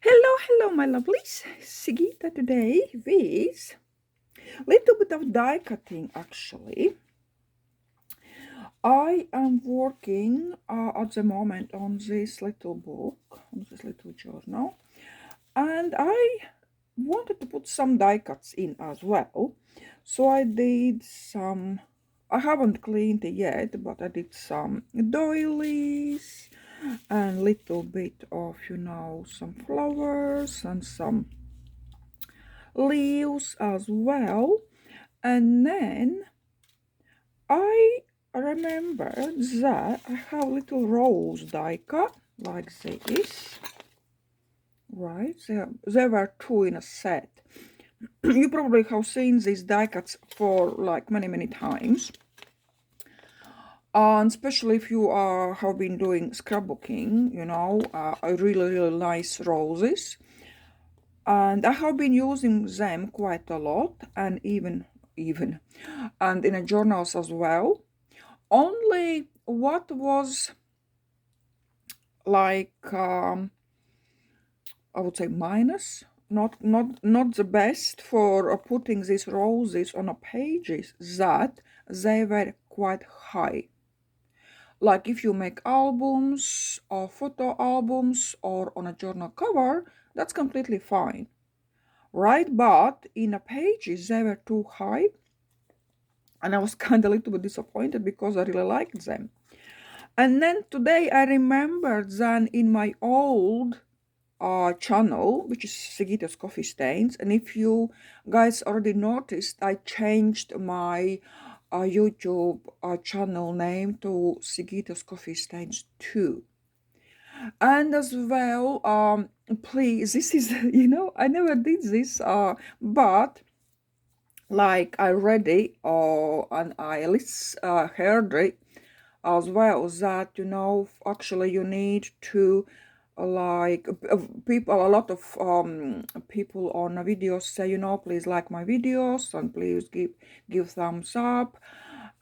Hello, my lovelies. Sigita today with little bit of die cutting actually. I am working at the moment on this little book, on this little journal, and I wanted to put some die cuts in as well. So I did some, I haven't cleaned it yet, but I did some doilies and little bit of, some flowers and some leaves as well. And then I remembered that I have little rose die cut like this, right? There were two in a set. You probably have seen these die cuts for like many times. And especially if you have been doing scrapbooking, really nice roses. And I have been using them quite a lot, and even and in a journals as well. Only what was like I would say minus, not the best for putting these roses on a pages, that they were quite high. Like if you make albums or photo albums or on a journal cover, that's completely fine, right? But in a pages they were too high, and I was kind of a little bit disappointed because I really liked them. And then today I remembered that in my old channel, which is Sigita's Coffee Stains, and if you guys already noticed, I changed my YouTube channel name to Sigita's Coffee Stains 2. And as well, please, this is, I never did this, but like I read it and I heard it as well, that actually you need to like people, a lot of people on videos say, please like my videos and please give thumbs up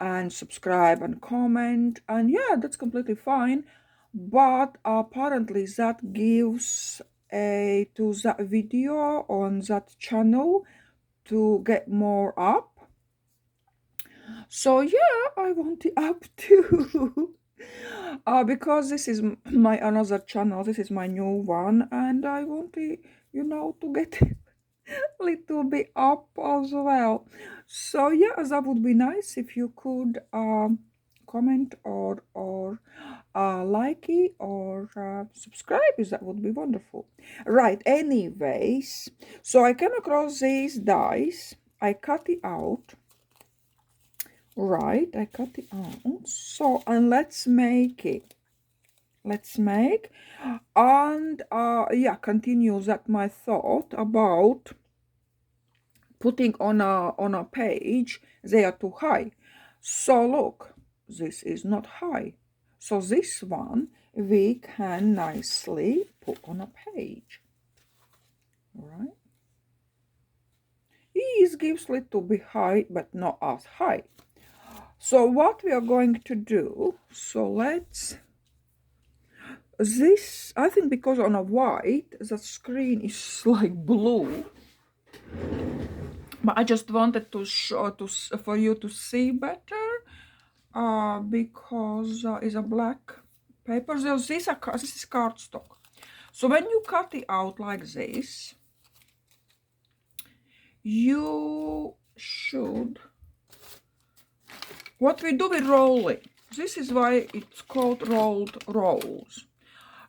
and subscribe and comment, and yeah, that's completely fine. But apparently that gives a to that video on that channel to get more up. So yeah, I want it up too. Because this is my another channel, this is my new one, and I want it, to get a little bit up as well. So yeah, that would be nice if you could comment or like it or subscribe. That would be wonderful. Right, anyways, so I came across these dies, I cut it out. Right, I cut it out. So, and let's make it. Let's make, and yeah, continue that my thought about putting on a page. They are too high. So look, this is not high. So this one we can nicely put on a page. Right? It gives little bit high, but not as high. So what we are going to do, so let's, this, I think because on a white, the screen is like blue, but I just wanted to show, for you to see better, because it's a black paper. So this is cardstock. So when you cut it out like this, you should, what we do, we roll it. This is why it's called rolled rolls.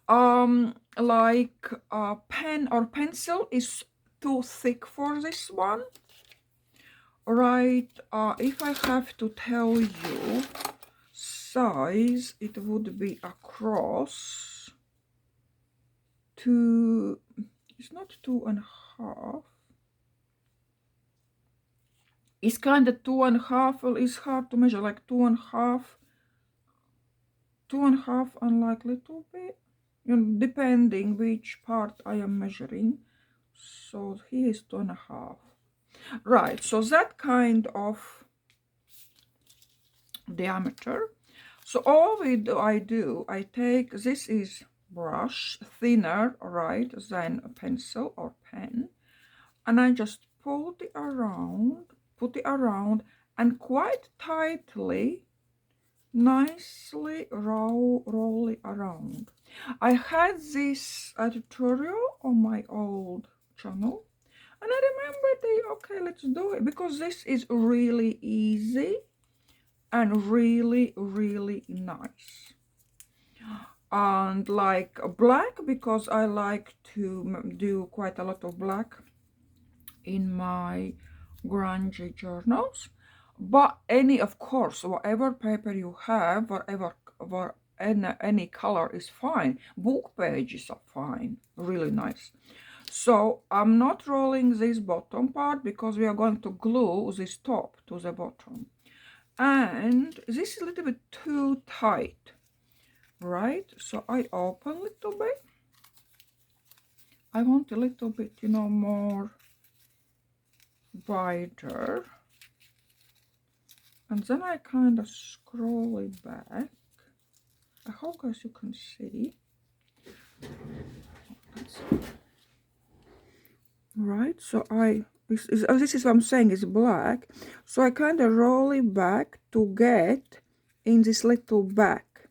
Like a pen or pencil is too thick for this one, right? If I have to tell you size, it would be across two, it's not 2.5, it's kind of 2.5. Well, it's hard to measure, like 2.5 and like little bit, depending which part I am measuring. So here is 2.5. Right, so that kind of diameter. So all I take, this is brush, thinner, right, than a pencil or pen, and I just put it around, and quite tightly, nicely roll it around. I had this tutorial on my old channel, and I remembered, okay, let's do it, because this is really easy and really, really nice. And like black, because I like to do quite a lot of black in my grungy journals. But any, of course, whatever paper you have, any color is fine. Book pages are fine, really nice. So I'm not rolling this bottom part because we are going to glue this top to the bottom. And this is a little bit too tight, right? So I open a little bit. I want a little bit, more wider. And then I kind of scroll it back. I hope guys you can see. Right, so this is what I'm saying, is black. So I kind of roll it back to get in this little back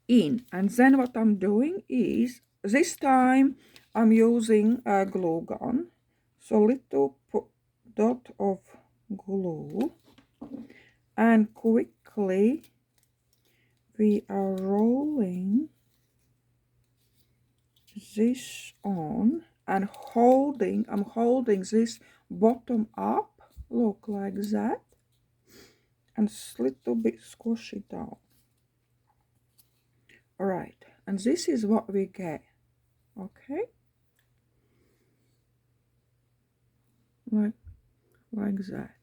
in. And then what I'm doing is, this time I'm using a glue gun. So little dot of glue, and quickly we are rolling this on and I'm holding this bottom up, look, like that, and a little bit squish it down. All right, and this is what we get. Okay, like that.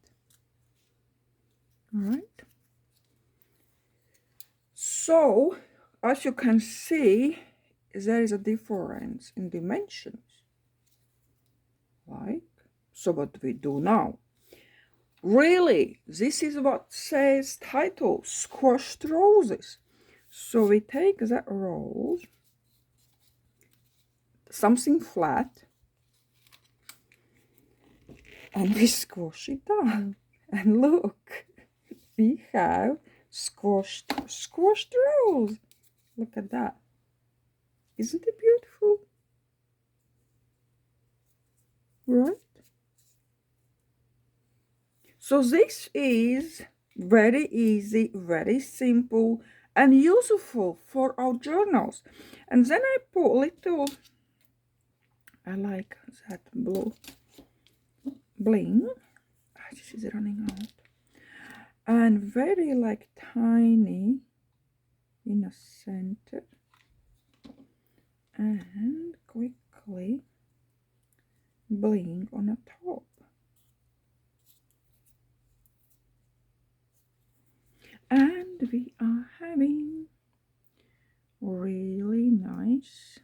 All right, so as you can see, there is a difference in dimensions. Like, so what we do now? Really, this is what says title, Squashed Roses. So we take that rose, something flat, and we squash it down. And look, we have squashed rose. Look at that. Isn't it beautiful? Right? So this is very easy, very simple, and useful for our journals. And then I put little, I like that blue bling. This is running out. And very like tiny in the center. And quickly bling on the top. And we are having really nice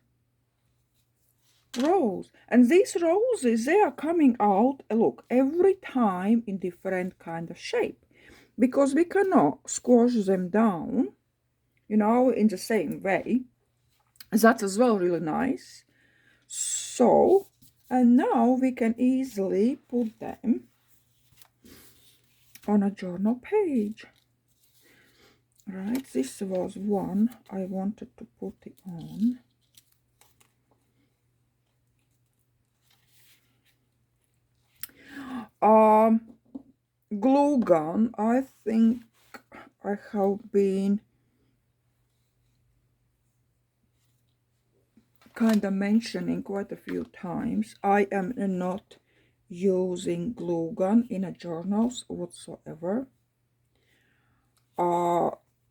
rose. And these roses, they are coming out, look, every time in different kind of shape, because we cannot squash them down, in the same way. That's as well really nice. So, and now we can easily put them on a journal page. Right, this was one I wanted to put it on. Glue gun, I think I have been kind of mentioning quite a few times. I am not using glue gun in a journals whatsoever.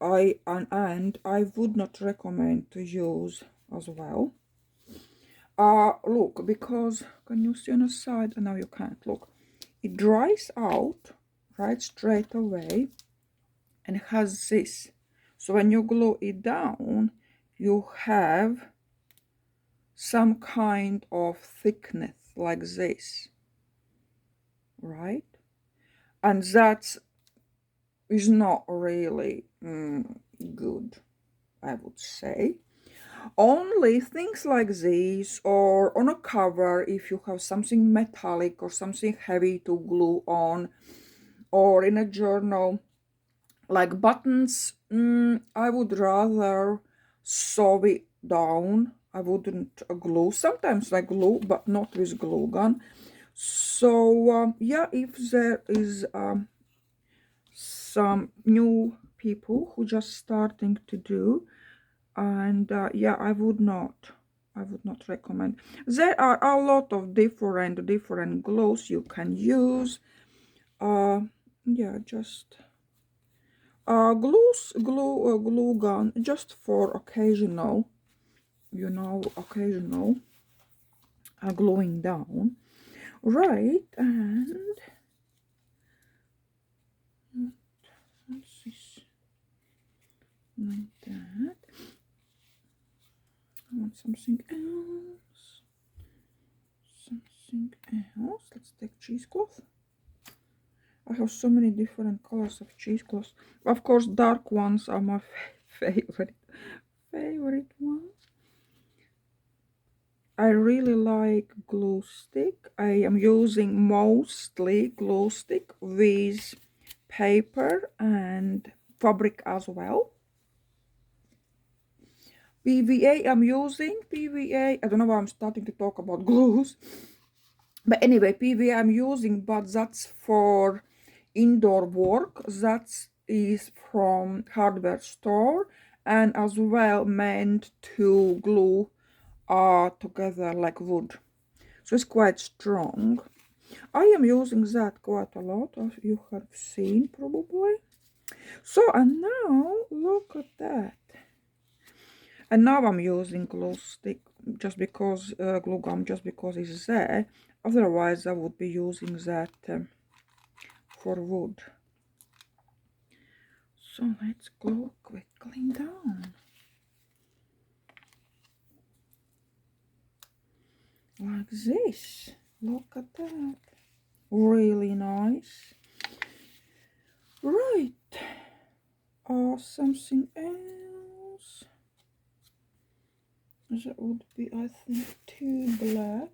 And I would not recommend to use as well. Look, because can you see on the side? And now you can't. Look, it dries out right straight away and has this. So when you glue it down, you have some kind of thickness like this, right? And that is not really good. I would say. Only things like this, or on a cover if you have something metallic or something heavy to glue on, or in a journal, like buttons, I would rather sew it down. I wouldn't glue. Sometimes I glue, but not with glue gun. So yeah, if there is some new people who just starting to do, and yeah, I would not recommend. There are a lot of different glues you can use. Yeah, just glue gun just for occasional, occasional gluing down, right? And what's this? Like that. I want something else. Let's take cheesecloth. I have so many different colors of cheesecloth. Of course, dark ones are my favorite ones. I really like glue stick. I am using mostly glue stick with paper and fabric as well. PVA, I'm using PVA. I don't know why I'm starting to talk about glues. But anyway, PVA I'm using, but that's for indoor work. That is from hardware store, and as well meant to glue together like wood. So it's quite strong. I am using that quite a lot, as you have seen probably. So, and now look at that. And now I'm using glue stick just because glue gum, just because it's there. Otherwise I would be using that for wood. So let's glue quickly down like this. Look at that, really nice. Right, something else that would be, I think, too black.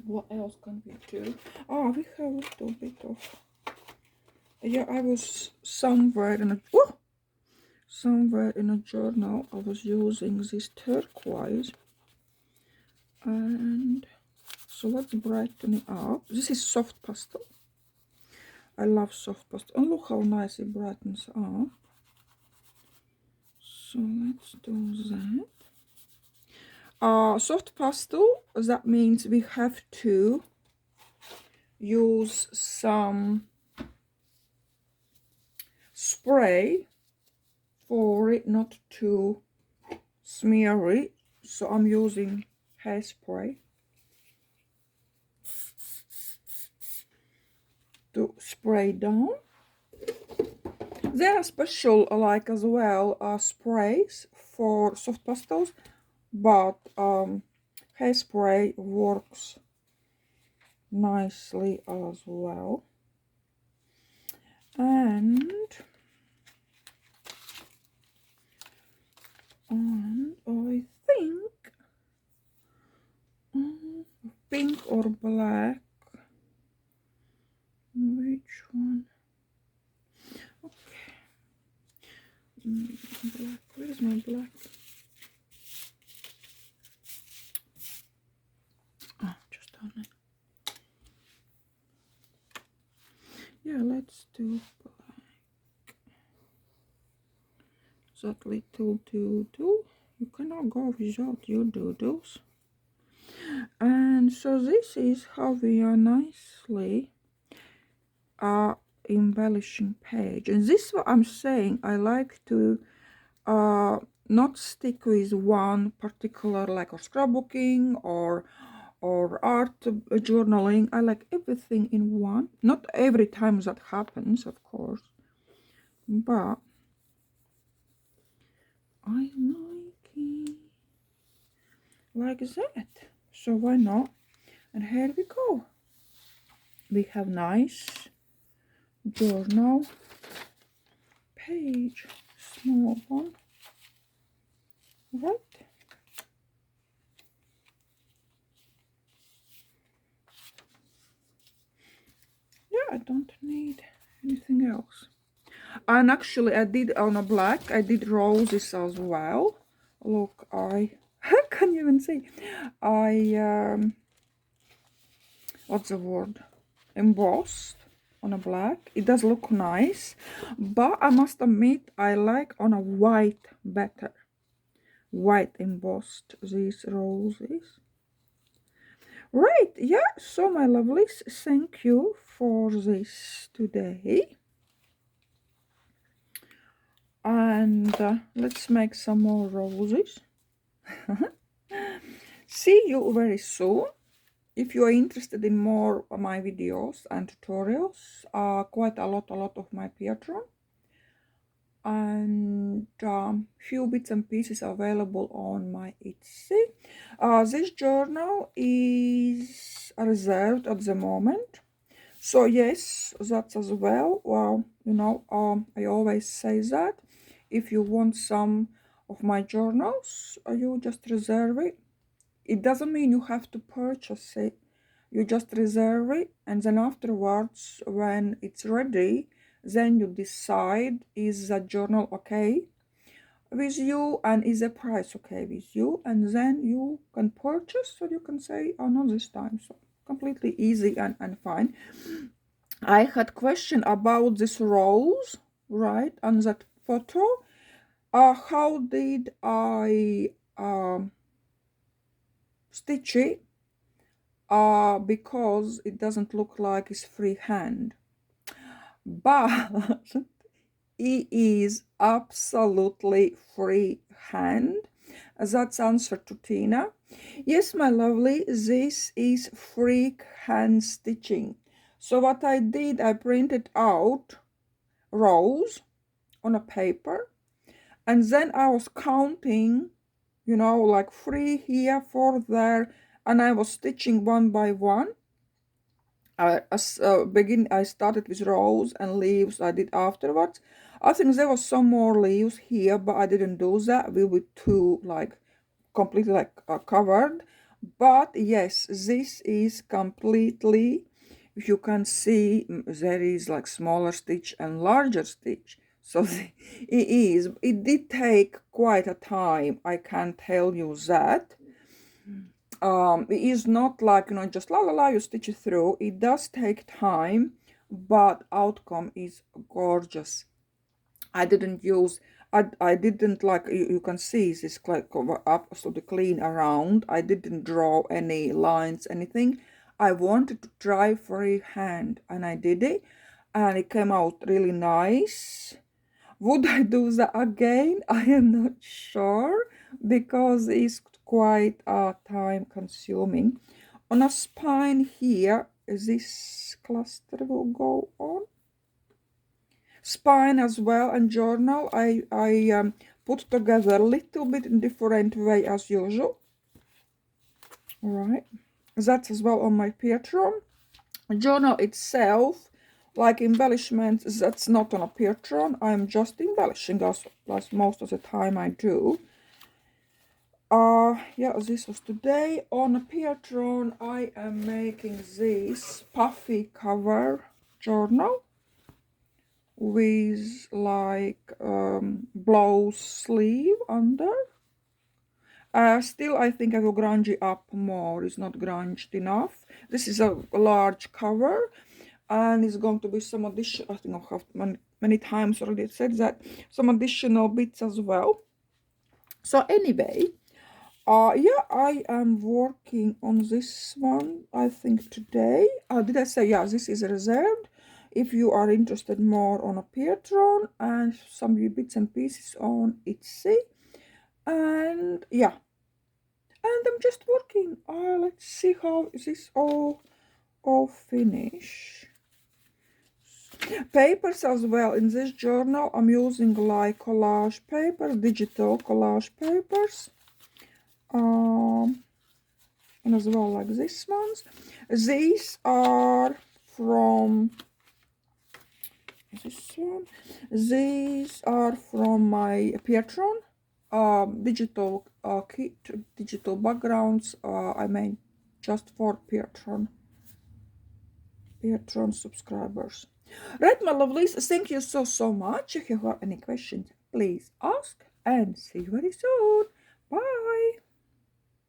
What else can we do? Oh, we have a little bit of, yeah, I was somewhere in a journal I was using this turquoise, and so let's brighten it up. This is soft pastel. I love soft pastel, and look how nice it brightens up. So let's do that. Soft pastel, that means we have to use some spray for it not to smear it. So I'm using hairspray to spray down. There are special, like as well, sprays for soft pastels, but hairspray works nicely as well. And I think pink or black. Which one? Okay. Black. Where's my black? Oh, just on it. Yeah, let's do black. That little doodle. You cannot go without your doodles. And so this is how we are nicely embellishing page. And this is what I'm saying. I like to not stick with one particular, like, or scrapbooking or art journaling. I like everything in one. Not every time that happens, of course, but I like it like that. So why not? And here we go. We have nice journal page. small one. Right. Yeah, I don't need anything else. And actually I did on a black, I did roses as well. Look, I can't even see. What's the word? Embossed on a black. It does look nice, but I must admit I like on a white better. White embossed these roses. Right, yeah, so my lovelies, thank you for this today. And let's make some more roses. See you very soon. If you are interested in more of my videos and tutorials, quite a lot of my Patreon, and few bits and pieces available on my Etsy. This journal is reserved at the moment, so yes, that's as well. Well, you know, I always say that if you want some of my journals, you just reserve it. It doesn't mean you have to purchase it. You just reserve it, and then afterwards, when it's ready, then you decide, is the journal okay with you and is the price okay with you, and then you can purchase, or you can say, oh no, this time. So completely easy and fine. I had question about this rose, right, on that photo. How did I stitch it? Because it doesn't look like it's freehand, but it is absolutely freehand. That's answer to Tina. Yes, my lovely, this is freehand stitching. So what I did, I printed out rows on a paper, and then I was counting, you know, like 3 here, 4 there, and I was stitching one by one. I started with rows and leaves I did afterwards. I think there was some more leaves here, but I didn't do that. We were too like completely like covered. But yes, this is completely, if you can see, there is like smaller stitch and larger stitch. So it did take quite a time, I can tell you that. It is not like, you know, just la la la, you stitch it through. It does take time, but outcome is gorgeous. I didn't use, I didn't, like you can see this like cover up absolutely clean around. I didn't draw any lines, anything. I wanted to try freehand, and I did it, and it came out really nice. Would I do that again? I am not sure, because it's quite time consuming. On a spine here, this cluster will go on. Spine as well, and journal I put together a little bit in different way as usual. All right, that's as well on my Patreon. Journal itself, like embellishments, that's not on a Patreon. I'm just embellishing as most of the time I do. Yeah, this was today. On a Patreon, I am making this puffy cover journal with like blouse sleeve under. Still, I think I will grunge it up more. It's not grunged enough. This is a large cover, and it's going to be some additional, I think I have many times already said that, some additional bits as well. So anyway, yeah, I am working on this one, I think today. Did I say, yeah, this is reserved. If you are interested more on a Patreon, and some bits and pieces on Etsy. And yeah, and I'm just working. Let's see how this all finish. Papers as well. In this journal, I'm using like collage paper, digital collage papers. And as well like these ones. These are from this one. These are from my Patreon. Digital kit, digital backgrounds. I made just for Patreon subscribers. Right, my lovelies, thank you so much. If you have any questions, please ask, and see you very soon. Bye.